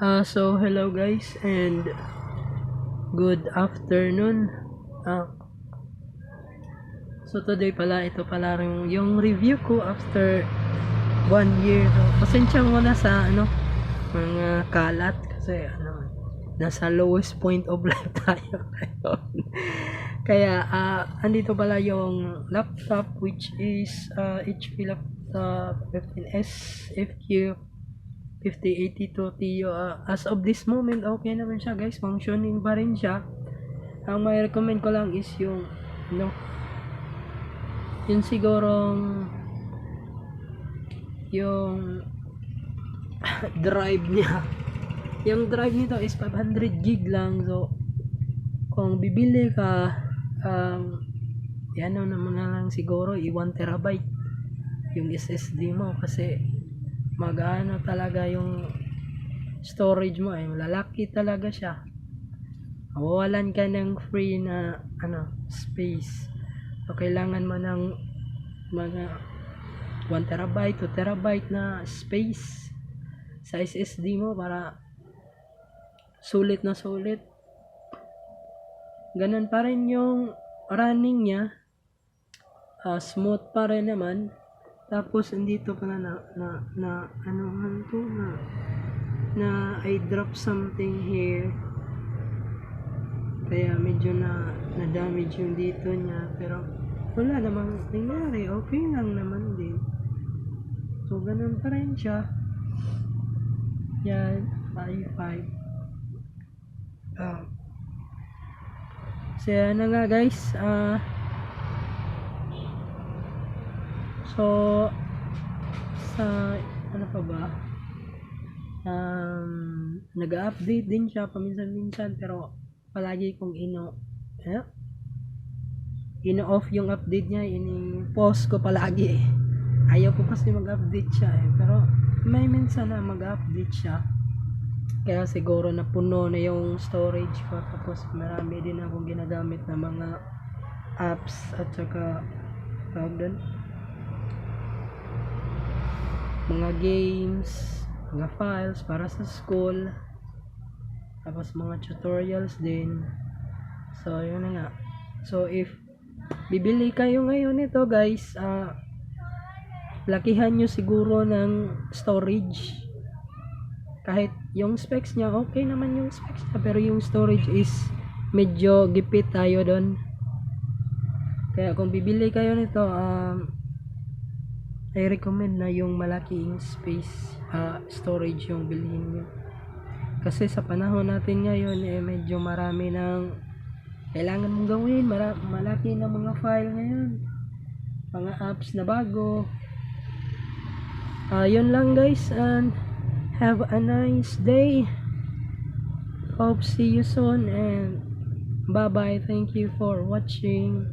So hello guys and good afternoon. So today pala, ito pala rin yung review ko after 1 year. So, pasensya muna sa mga kalat kasi nasa lowest point of life tayo ngayon. Kaya andito pala yung laptop which is HP laptop 15S FQ 5082 Tio. As of this moment, okay naman siya guys, functioning pa rin siya. Ang may recommend ko lang is yung yun sigurong yung drive niya. Yung drive nito is 500 gig lang. So kung bibili ka yan naman na lang siguro 1 terabyte yung SSD mo, kasi magano talaga yung storage mo, lalaki talaga siya. Mawawalan ka ng free na space. So kailangan mo ng mga 1 terabyte 2 terabyte na space sa SSD mo para sulit na sulit. Ganun pa rin yung running niya, smooth pa rin naman. Tapos andito pala na I drop something here, kaya medyo na damage yung dito niya, pero wala namang nangyari, okay lang naman din. So ganun pa rin siya. Yan, i5. So yan na nga guys. So sa pa ba, nag-update din siya paminsan-minsan, pero palagi kong ino-off yung update niya, ini-pause ko palagi. Ayaw ko kasi mag-update siya pero may minsan na mag-update siya, kaya siguro napuno na yung storage ko. Tapos marami din akong ginagamit na mga apps at saka mga games, mga files para sa school, tapos mga tutorials din. So yun na nga. So if bibili kayo ngayon nito guys, lakihan nyo siguro ng storage. Kahit yung specs niya, okay naman yung specs niya, pero yung storage is medyo gipit tayo doon. Kaya kung bibili kayo nito, I recommend na yung malaking space storage yung bilhin nyo. Kasi sa panahon natin ngayon, medyo marami ng kailangan mong gawin, malaki na mga file ngayon, mga apps na bago. Yun lang guys, and have a nice day. Hope see you soon, and bye bye. Thank you for watching.